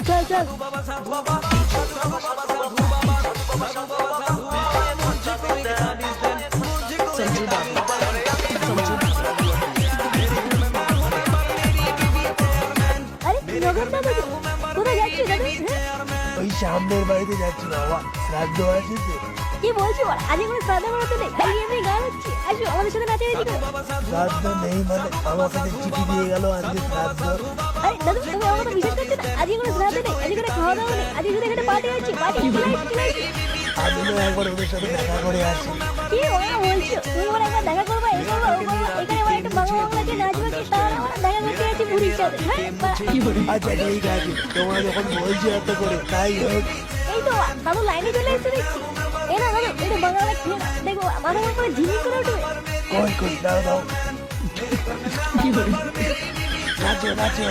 চল চল। আরে নগর দাদা কোথায় যাচ্ছি দাদু? ওই সামনের বাড়িতে যাচ্ছি বাবা, শ্রাদ্ধ আছে তো। কি বলছো? আজ কোনো শ্রাদ্ধ করাতে নেই, খালি এমনি গান হচ্ছে। আসো আমাদের সাথে নাচানাচি করো। শ্রাদ্ধ নেই মানে আমাকে যে চিঠি দিয়ে গেল আজকে শ্রাদ্ধ। আরে দাদু তুমি আমার কথা বিশ্বাস করছো না? আজকে কোনো শ্রাদ্ধ নেই, আজকে কোনো খাওয়া দাওয়া নেই, আজকে শুধু এখানে পার্টি হচ্ছে। পার্টি আমি না একবার ওদের সাথে দেখা করে আসি। কি ওরা বলছো? তুমি ওরা একবার দেখা করবা, এই করবা, ও করবা, এখানে আবার একটা বাংলা বাংলাকে নাচবে কি তার আমরা দেখা করতে যাচ্ছি বুড়ির সাথে। হ্যাঁ আচ্ছা ঠিক আছে, তোমরা যখন বলছো এত করে তাই হোক। এই তো দাদু লাইনে চলে এসে দেখছি। এই না দাদু এটা বাংলা খেয়ে না, দেখো মাথার উপরে ঝিমিয়ে করে উঠবে। কই কই দাও দাও। নাচো নাচো।